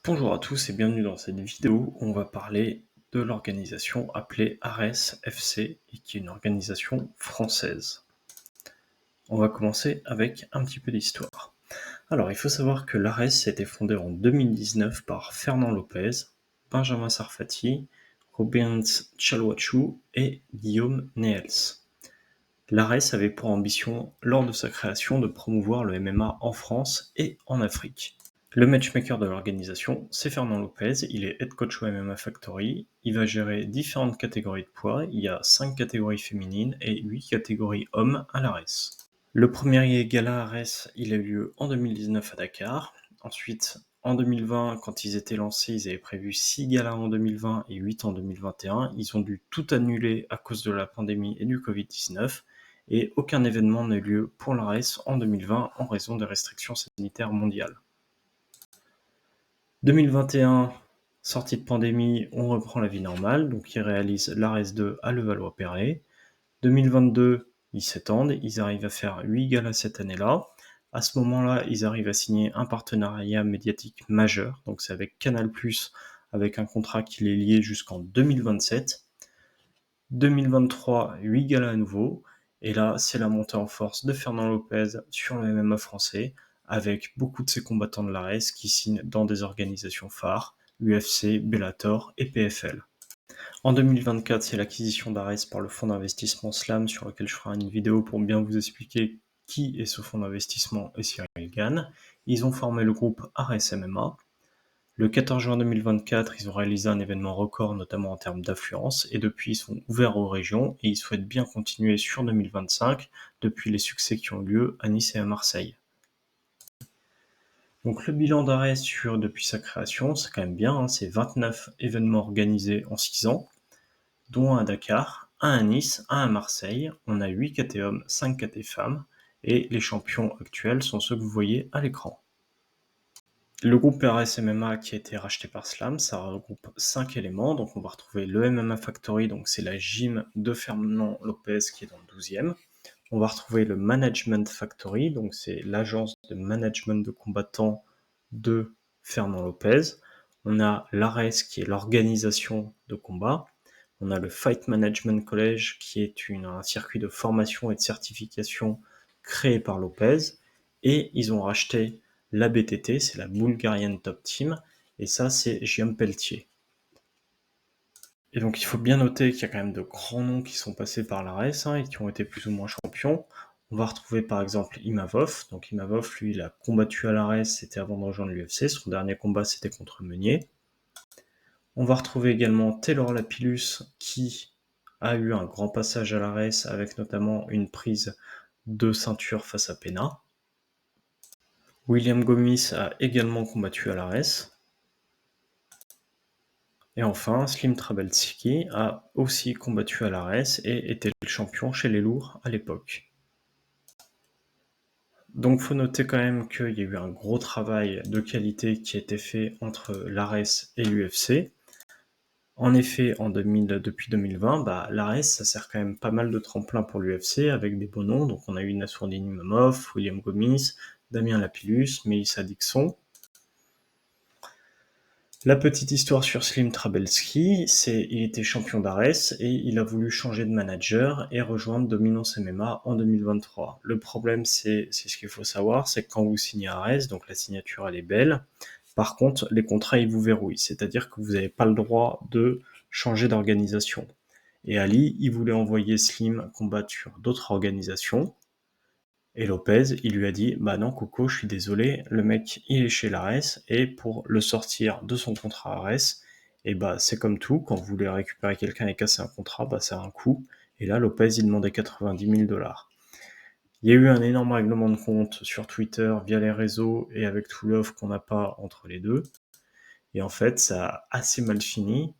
Bonjour à tous et bienvenue dans cette vidéo où on va parler de l'organisation appelée Ares FC et qui est une organisation française. On va commencer avec un petit peu d'histoire. Alors il faut savoir que l'Ares a été fondée en 2019 par Fernand Lopez, Benjamin Sarfati, Rubens Chalwachou et Guillaume Néels. L'Ares avait pour ambition, lors de sa création, de promouvoir le MMA en France et en Afrique. Le matchmaker de l'organisation, c'est Fernand Lopez, il est head coach au MMA Factory, il va gérer différentes catégories de poids, il y a 5 catégories féminines et 8 catégories hommes à l'Ares. Le premier gala Ares, il a eu lieu en 2019 à Dakar. Ensuite, en 2020, quand ils étaient lancés, ils avaient prévu 6 galas en 2020 et 8 en 2021. Ils ont dû tout annuler à cause de la pandémie et du Covid-19. Et aucun événement n'a eu lieu pour l'Ares en 2020 en raison des restrictions sanitaires mondiales. 2021, sortie de pandémie, on reprend la vie normale, donc ils réalisent l'Ares 2 à Levallois-Perret. 2022, ils s'étendent, ils arrivent à faire 8 galas cette année-là. À ce moment-là, ils arrivent à signer un partenariat médiatique majeur, donc c'est avec Canal+, avec un contrat qui les lié jusqu'en 2027. 2023, 8 galas à nouveau, et là, c'est la montée en force de Fernand Lopez sur le MMA français, avec beaucoup de ses combattants de l'Ares qui signent dans des organisations phares, UFC, Bellator et PFL. En 2024, c'est l'acquisition d'Ares par le fonds d'investissement SLAM, sur lequel je ferai une vidéo pour bien vous expliquer qui est ce fonds d'investissement et Cyril Gann. Ils ont formé le groupe Ares MMA. Le 14 juin 2024, ils ont réalisé un événement record, notamment en termes d'affluence, et depuis, ils sont ouverts aux régions et ils souhaitent bien continuer sur 2025, depuis les succès qui ont eu lieu à Nice et à Marseille. Donc le bilan d'Ares depuis sa création, c'est quand même bien, c'est 29 événements organisés en 6 ans, dont un à Dakar, un à Nice, un à Marseille. On a 8 KT hommes, 5 KT femmes, et les champions actuels sont ceux que vous voyez à l'écran. Le groupe RS MMA qui a été racheté par Slam, ça regroupe 5 éléments. Donc on va retrouver le MMA Factory, donc c'est la gym de Fernand Lopez qui est dans le 12e. On va retrouver le Management Factory, donc c'est l'agence de management de combattants de Fernand Lopez. On a l'ARES qui est l'organisation de combat. On a le Fight Management College qui est un circuit de formation et de certification créé par Lopez. Et ils ont racheté la BTT, c'est la Bulgarian Top Team, et ça c'est Guillaume Pelletier. Et donc il faut bien noter qu'il y a quand même de grands noms qui sont passés par l'ARES et qui ont été plus ou moins champions. On va retrouver par exemple Imavov. Donc Imavov, lui, il a combattu à l'ARES, c'était avant de rejoindre l'UFC. Son dernier combat, c'était contre Meunier. On va retrouver également Taylor Lapillus, qui a eu un grand passage à l'ARES, avec notamment une prise de ceinture face à Pena. William Gomis a également combattu à l'ARES. Et enfin, Slim Trabelski a aussi combattu à l'ARES et était le champion chez les lourds à l'époque. Donc faut noter quand même qu'il y a eu un gros travail de qualité qui a été fait entre l'ARES et l'UFC. En effet, depuis 2020, l'ARES, ça sert quand même pas mal de tremplin pour l'UFC avec des beaux noms. Donc on a eu Nassourdine Imavov, William Gomis, Damien Lapillus, Melissa Dixon. La petite histoire sur Slim Trabelski, il était champion d'Ares et il a voulu changer de manager et rejoindre Dominance MMA en 2023. Le problème, c'est ce qu'il faut savoir, c'est que quand vous signez Ares, donc la signature elle est belle, par contre les contrats ils vous verrouillent, c'est-à-dire que vous n'avez pas le droit de changer d'organisation. Et Ali, il voulait envoyer Slim combattre sur d'autres organisations. Et Lopez, il lui a dit « Bah non Coco, je suis désolé, le mec il est chez l'Ares et pour le sortir de son contrat Ares, et c'est comme tout, quand vous voulez récupérer quelqu'un et casser un contrat, ça a un coût. Et là Lopez il demandait 90 000 $. Il y a eu un énorme règlement de compte sur Twitter, via les réseaux et avec tout l'offre qu'on n'a pas entre les deux. Et en fait ça a assez mal fini.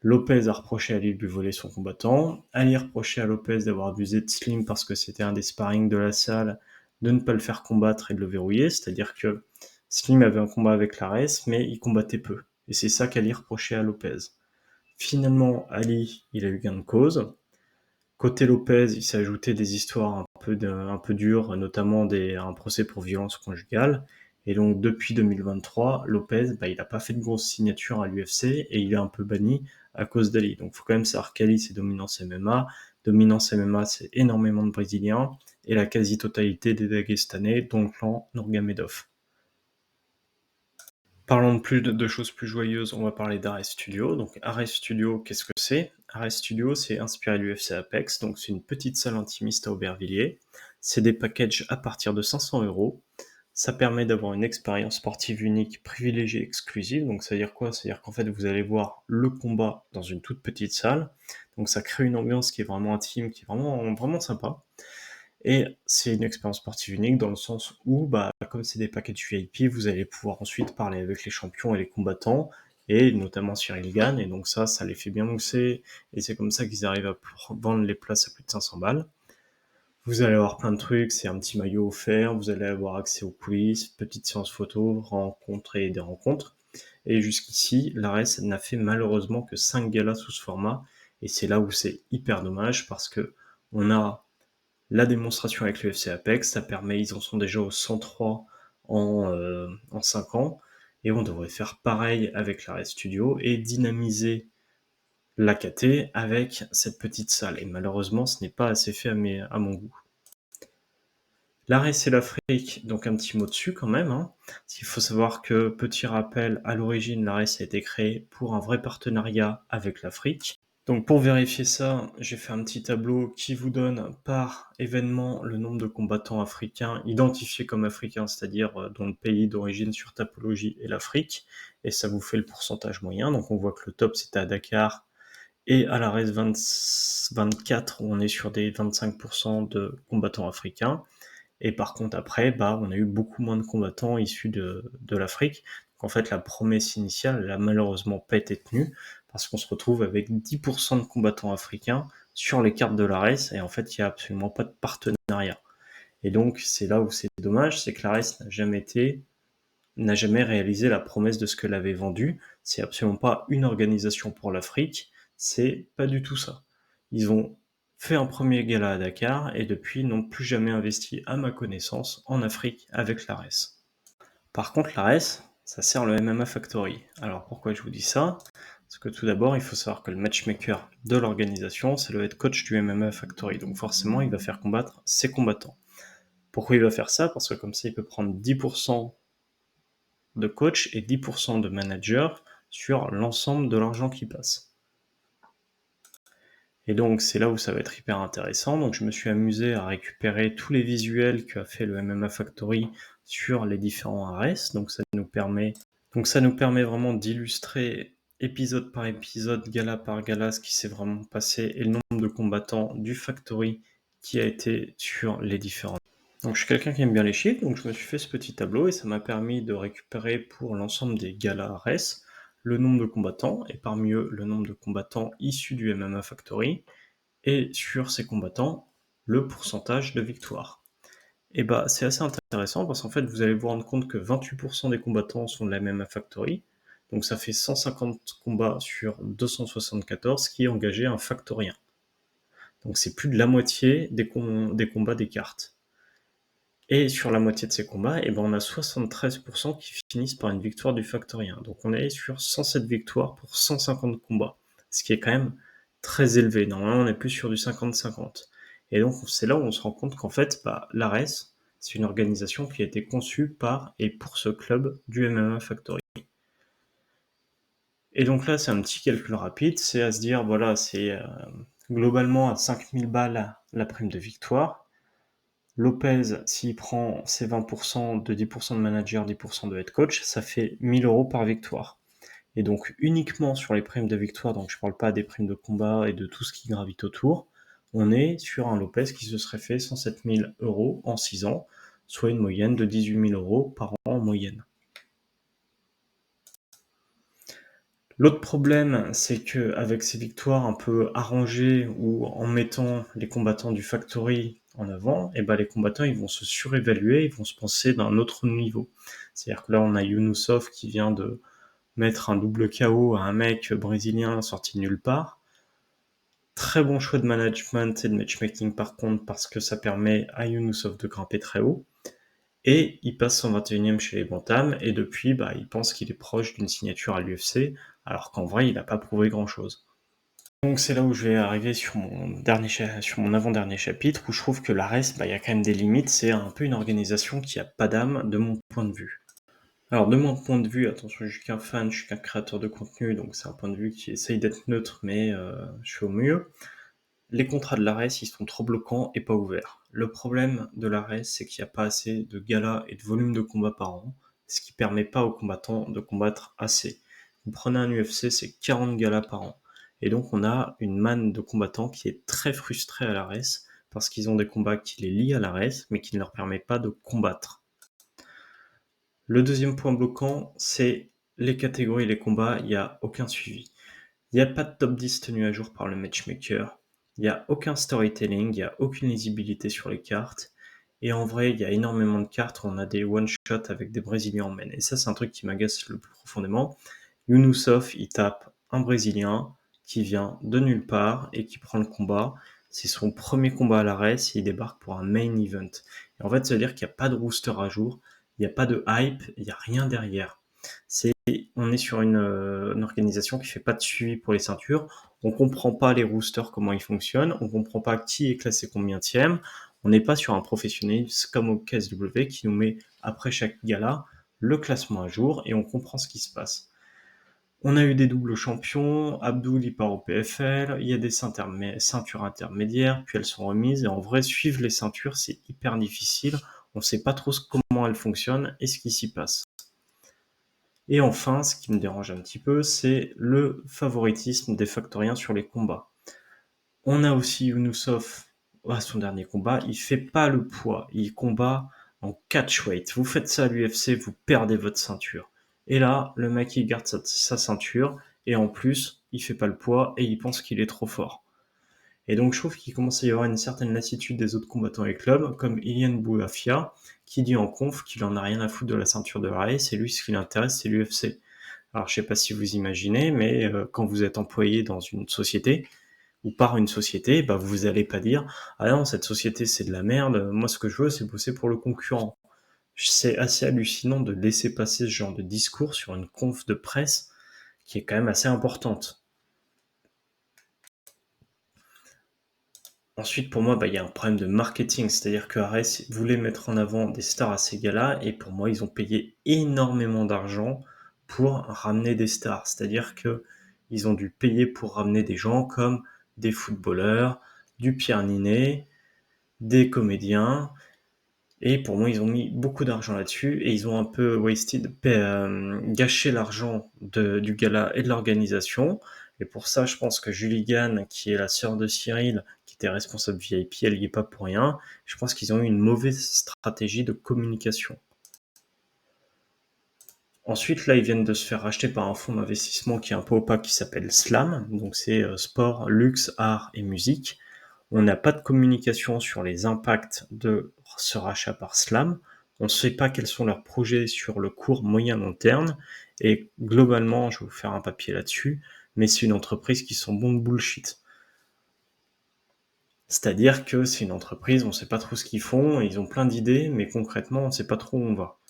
Lopez a reproché à Ali de lui voler son combattant. Ali reprochait à Lopez d'avoir abusé de Slim parce que c'était un des sparring de la salle, de ne pas le faire combattre et de le verrouiller. C'est-à-dire que Slim avait un combat avec l'Ares, mais il combattait peu. Et c'est ça qu'Ali reprochait à Lopez. Finalement, Ali, il a eu gain de cause. Côté Lopez, il s'est ajouté des histoires un peu dures, notamment un procès pour violence conjugale. Et donc depuis 2023, Lopez, il n'a pas fait de grosses signatures à l'UFC et il est un peu banni à cause d'Ali. Donc il faut quand même savoir qu'Ali, c'est Dominance MMA. Dominance MMA, c'est énormément de Brésiliens et la quasi-totalité des Dagestanais, dont le clan Nurmagomedov. Parlons de choses plus joyeuses, on va parler d'Ares Studio. Donc Ares Studio, qu'est-ce que c'est? Ares Studio, c'est inspiré de l'UFC Apex, donc c'est une petite salle intimiste à Aubervilliers. C'est des packages à partir de 500 €. Ça permet d'avoir une expérience sportive unique, privilégiée, exclusive. Donc ça veut dire quoi? Ça veut dire qu'en fait vous allez voir le combat dans une toute petite salle. Donc ça crée une ambiance qui est vraiment intime, qui est vraiment, vraiment sympa. Et c'est une expérience sportive unique dans le sens où, comme c'est des packages VIP, vous allez pouvoir ensuite parler avec les champions et les combattants, et notamment Cyril Gane, et donc ça les fait bien mousser, et c'est comme ça qu'ils arrivent à vendre les places à plus de 500 balles. Vous allez avoir plein de trucs, c'est un petit maillot offert, vous allez avoir accès aux coulisses, petite séance photo, rencontrer des rencontres. Et jusqu'ici, l'ARES n'a fait malheureusement que 5 galas sous ce format, et c'est là où c'est hyper dommage, parce que on a la démonstration avec l'UFC Apex, ça permet, ils en sont déjà au 103 en 5 ans, et on devrait faire pareil avec l'ARES Studio, et dynamiser l'AKT avec cette petite salle. Et malheureusement, ce n'est pas assez fait à mon goût. L'ARES et l'Afrique, donc un petit mot dessus quand même. Il faut savoir que, petit rappel, à l'origine, l'ARES a été créé pour un vrai partenariat avec l'Afrique. Donc pour vérifier ça, j'ai fait un petit tableau qui vous donne par événement le nombre de combattants africains identifiés comme africains, c'est-à-dire dont le pays d'origine sur Tapologie est l'Afrique, et ça vous fait le pourcentage moyen. Donc on voit que le top c'était à Dakar, et à l'ARES 24, on est sur des 25% de combattants africains. Et par contre, après, on a eu beaucoup moins de combattants issus de l'Afrique. Donc en fait, la promesse initiale, elle a malheureusement pas été tenue, parce qu'on se retrouve avec 10% de combattants africains sur les cartes de l'ARES, et en fait, il n'y a absolument pas de partenariat. Et donc, c'est là où c'est dommage, c'est que l'ARES n'a jamais réalisé la promesse de ce qu'elle avait vendu. C'est absolument pas une organisation pour l'Afrique, c'est pas du tout ça. Ils ont fait un premier gala à Dakar et depuis n'ont plus jamais investi, à ma connaissance, en Afrique avec l'ARES. Par contre, l'ARES, ça sert le MMA Factory. Alors pourquoi je vous dis ça? Parce que tout d'abord, il faut savoir que le matchmaker de l'organisation, c'est le head coach du MMA Factory. Donc forcément, il va faire combattre ses combattants. Pourquoi il va faire ça? Parce que comme ça, il peut prendre 10% de coach et 10% de manager sur l'ensemble de l'argent qui passe. Et donc c'est là où ça va être hyper intéressant. Donc je me suis amusé à récupérer tous les visuels qu'a fait le MMA Factory sur les différents ARES. Donc ça nous permet vraiment d'illustrer épisode par épisode, gala par gala, ce qui s'est vraiment passé et le nombre de combattants du Factory qui a été sur les différents. Donc je suis quelqu'un qui aime bien les chiffres, donc je me suis fait ce petit tableau et ça m'a permis de récupérer pour l'ensemble des galas ARES le nombre de combattants, et parmi eux le nombre de combattants issus du MMA Factory, et sur ces combattants, le pourcentage de victoire. Et c'est assez intéressant parce qu'en fait vous allez vous rendre compte que 28% des combattants sont de la MMA Factory, donc ça fait 150 combats sur 274 qui engageaient un factorien. Donc c'est plus de la moitié des combats des cartes. Et sur la moitié de ces combats, on a 73% qui finissent par une victoire du factorien. Donc on est sur 107 victoires pour 150 combats, ce qui est quand même très élevé. Normalement, on est plus sur du 50-50. Et donc c'est là où on se rend compte qu'en fait, l'ARES, c'est une organisation qui a été conçue par et pour ce club du MMA Factory. Et donc là, c'est un petit calcul rapide, c'est à se dire, voilà, c'est globalement à 5000 balles la prime de victoire. Lopez, s'il prend ses 20% de 10% de manager, 10% de head coach, ça fait 1000 € par victoire. Et donc uniquement sur les primes de victoire, donc je parle pas des primes de combat et de tout ce qui gravite autour, on est sur un Lopez qui se serait fait 107 000 € en 6 ans, soit une moyenne de 18 000 € par an en moyenne. L'autre problème, c'est qu'avec ces victoires un peu arrangées ou en mettant les combattants du Factory en avant, les combattants ils vont se surévaluer, ils vont se penser d'un autre niveau. C'est-à-dire que là on a Younoussov qui vient de mettre un double KO à un mec brésilien sorti de nulle part. Très bon choix de management et de matchmaking par contre, parce que ça permet à Younoussov de grimper très haut. Et il passe son 21e chez les Bantam, et depuis, il pense qu'il est proche d'une signature à l'UFC, alors qu'en vrai, il n'a pas prouvé grand-chose. Donc c'est là où je vais arriver sur mon avant-dernier chapitre, où je trouve que l'Ares, il y a quand même des limites, c'est un peu une organisation qui a pas d'âme, de mon point de vue. Alors de mon point de vue, attention, je suis qu'un fan, je suis qu'un créateur de contenu, donc c'est un point de vue qui essaye d'être neutre, mais je fais au mieux. Les contrats de l'ARES, ils sont trop bloquants et pas ouverts. Le problème de l'ARES, c'est qu'il n'y a pas assez de galas et de volume de combats par an, ce qui permet pas aux combattants de combattre assez. Vous prenez un UFC, c'est 40 galas par an. Et donc on a une manne de combattants qui est très frustrée à l'ARES, parce qu'ils ont des combats qui les lient à l'ARES, mais qui ne leur permettent pas de combattre. Le deuxième point bloquant, c'est les catégories et les combats, il n'y a aucun suivi. Il n'y a pas de top 10 tenu à jour par le matchmaker, il n'y a aucun storytelling, il n'y a aucune lisibilité sur les cartes, et en vrai, il y a énormément de cartes où on a des one-shots avec des Brésiliens en main. Et ça, c'est un truc qui m'agace le plus profondément. Yunusov, il tape un Brésilien qui vient de nulle part et qui prend le combat. C'est son premier combat à l'arrêt et il débarque pour un main event. Et en fait, ça veut dire qu'il n'y a pas de rooster à jour, il n'y a pas de hype, il n'y a rien derrière. On est sur une organisation qui fait pas de suivi pour les ceintures. On comprend pas les roosters, comment ils fonctionnent. On comprend pas qui est classé combienième. On n'est pas sur un professionnalisme comme au KSW qui nous met après chaque gala le classement à jour et on comprend ce qui se passe. On a eu des doubles champions, Abdul il part au PFL, il y a des ceintures intermédiaires, puis elles sont remises, et en vrai, suivre les ceintures, c'est hyper difficile, on sait pas trop comment elles fonctionnent et ce qui s'y passe. Et enfin, ce qui me dérange un petit peu, c'est le favoritisme des factoriens sur les combats. On a aussi Yunusov à son dernier combat, il fait pas le poids, il combat en catchweight. Vous faites ça à l'UFC, vous perdez votre ceinture. Et là, le mec il garde sa ceinture, et en plus, il fait pas le poids, et il pense qu'il est trop fort. Et donc je trouve qu'il commence à y avoir une certaine lassitude des autres combattants et clubs, comme Ilian Bouafia, qui dit en conf qu'il en a rien à foutre de la ceinture de Raes, et lui ce qui l'intéresse c'est l'UFC. Alors je sais pas si vous imaginez, mais quand vous êtes employé dans une société, ou par une société, vous allez pas dire « Ah non, cette société c'est de la merde, moi ce que je veux c'est bosser pour le concurrent ». C'est assez hallucinant de laisser passer ce genre de discours sur une conf de presse qui est quand même assez importante. Ensuite, pour moi, il y a un problème de marketing, c'est-à-dire que Ares voulait mettre en avant des stars à ces gars-là, et pour moi, ils ont payé énormément d'argent pour ramener des stars. C'est-à-dire que ils ont dû payer pour ramener des gens comme des footballeurs, du Pierre Ninet, des comédiens, et pour moi, ils ont mis beaucoup d'argent là-dessus, et ils ont un peu gâché l'argent du gala et de l'organisation. Et pour ça, je pense que Julie Gann, qui est la sœur de Cyril, qui était responsable VIP, elle y est pas pour rien. Je pense qu'ils ont eu une mauvaise stratégie de communication. Ensuite, là, ils viennent de se faire racheter par un fonds d'investissement qui est un peu opaque, qui s'appelle SLAM. Donc c'est sport, luxe, art et musique. On n'a pas de communication sur les impacts de ce rachat par SLAM. On ne sait pas quels sont leurs projets sur le court, moyen, long terme. Et globalement, je vais vous faire un papier là-dessus, mais c'est une entreprise qui sent bon de bullshit. C'est-à-dire que c'est une entreprise, on ne sait pas trop ce qu'ils font, ils ont plein d'idées, mais concrètement, on ne sait pas trop où on va.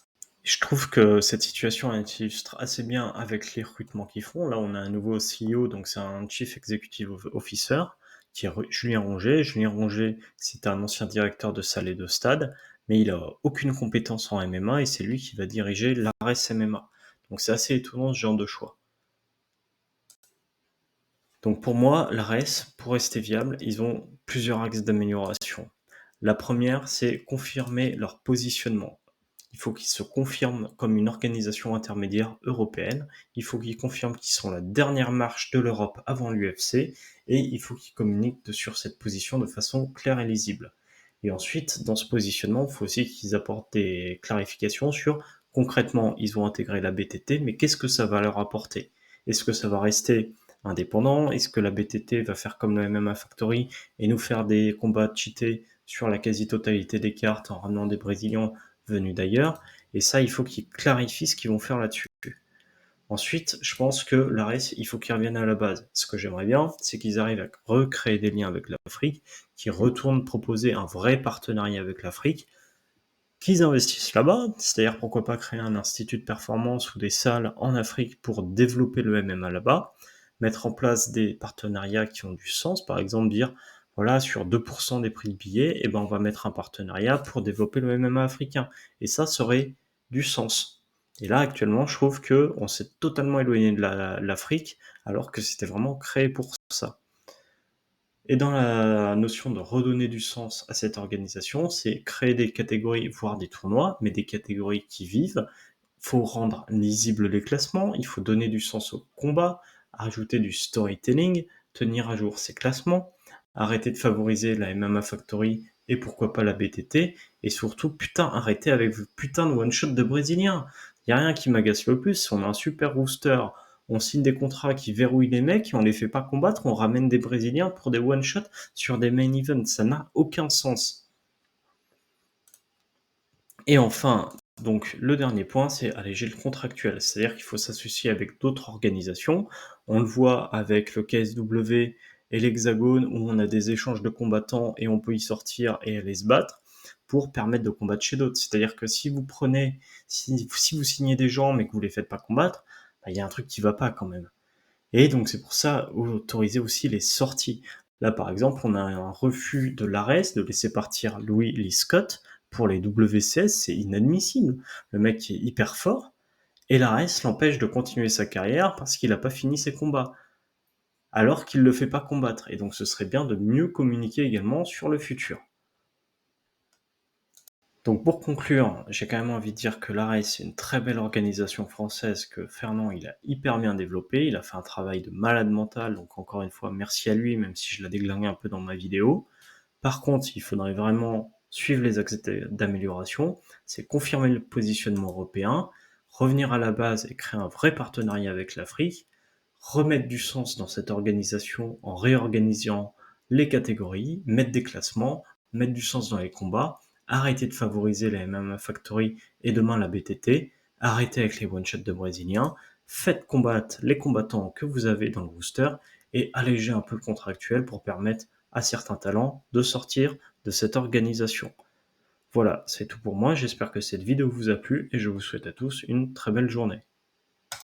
Je trouve que cette situation illustre assez bien avec les recrutements qu'ils font. Là, on a un nouveau CEO, donc c'est un Chief Executive Officer, qui est Julien Ronget. Julien Ronget, c'est un ancien directeur de salle et de stade, mais il a aucune compétence en MMA et c'est lui qui va diriger l'ARES MMA. Donc c'est assez étonnant ce genre de choix. Donc pour moi, l'ARES, pour rester viable, ils ont plusieurs axes d'amélioration. La première, c'est confirmer leur positionnement. Il faut qu'ils se confirment comme une organisation intermédiaire européenne, il faut qu'ils confirment qu'ils sont la dernière marche de l'Europe avant l'UFC, et il faut qu'ils communiquent sur cette position de façon claire et lisible. Et ensuite, dans ce positionnement, il faut aussi qu'ils apportent des clarifications sur, concrètement, ils ont intégré la BTT, mais qu'est-ce que ça va leur apporter? Est-ce que ça va rester indépendant? Est-ce que la BTT va faire comme le MMA Factory et nous faire des combats cheatés sur la quasi-totalité des cartes en ramenant des Brésiliens venus d'ailleurs? Et ça, il faut qu'ils clarifient ce qu'ils vont faire là-dessus. Ensuite, je pense que l'ARES, il faut qu'ils reviennent à la base. Ce que j'aimerais bien, c'est qu'ils arrivent à recréer des liens avec l'Afrique, qu'ils retournent proposer un vrai partenariat avec l'Afrique, qu'ils investissent là-bas, c'est-à-dire pourquoi pas créer un institut de performance ou des salles en Afrique pour développer le MMA là-bas, mettre en place des partenariats qui ont du sens, par exemple dire, voilà, sur 2% des prix de billets, eh ben, on va mettre un partenariat pour développer le MMA africain. Et ça aurait du sens. Et là, actuellement, je trouve que on s'est totalement éloigné de l'Afrique, alors que c'était vraiment créé pour ça. Et dans la notion de redonner du sens à cette organisation, c'est créer des catégories, voire des tournois, mais des catégories qui vivent. Il faut rendre lisibles les classements, il faut donner du sens au combat, ajouter du storytelling, tenir à jour ces classements, arrêter de favoriser la MMA Factory et pourquoi pas la BTT, et surtout, putain, arrêter avec vos putains de one-shot de Brésiliens. Y a rien qui m'agace le plus, on a un super rooster, on signe des contrats qui verrouillent les mecs et on les fait pas combattre, on ramène des Brésiliens pour des one-shots sur des main events. Ça n'a aucun sens. Et enfin, donc le dernier point, c'est alléger le contractuel. C'est-à-dire qu'il faut s'associer avec d'autres organisations. On le voit avec le KSW et l'Hexagone où on a des échanges de combattants et on peut y sortir et aller se battre pour permettre de combattre chez d'autres. C'est-à-dire que si vous prenez, si vous signez des gens mais que vous les faites pas combattre, bah, il y a un truc qui va pas quand même. Et donc c'est pour ça, autoriser aussi les sorties. Là, par exemple, on a un refus de l'ARES de laisser partir Louis Lee Scott pour les WCS, c'est inadmissible. Le mec est hyper fort, et l'ARES l'empêche de continuer sa carrière parce qu'il n'a pas fini ses combats, alors qu'il ne le fait pas combattre. Et donc ce serait bien de mieux communiquer également sur le futur. Donc pour conclure, j'ai quand même envie de dire que l'ARES, c'est une très belle organisation française que Fernand, il a hyper bien développé. Il a fait un travail de malade mental, donc encore une fois, merci à lui, même si je l'ai déglingué un peu dans ma vidéo. Par contre, il faudrait vraiment suivre les axes d'amélioration, c'est confirmer le positionnement européen, revenir à la base et créer un vrai partenariat avec l'Afrique, remettre du sens dans cette organisation en réorganisant les catégories, mettre des classements, mettre du sens dans les combats, arrêter de favoriser la MMA Factory et demain la BTT, arrêter avec les one-shots de Brésiliens, faites combattre les combattants que vous avez dans le booster et alléger un peu le contractuel pour permettre à certains talents de sortir de cette organisation. Voilà, c'est tout pour moi, j'espère que cette vidéo vous a plu et je vous souhaite à tous une très belle journée.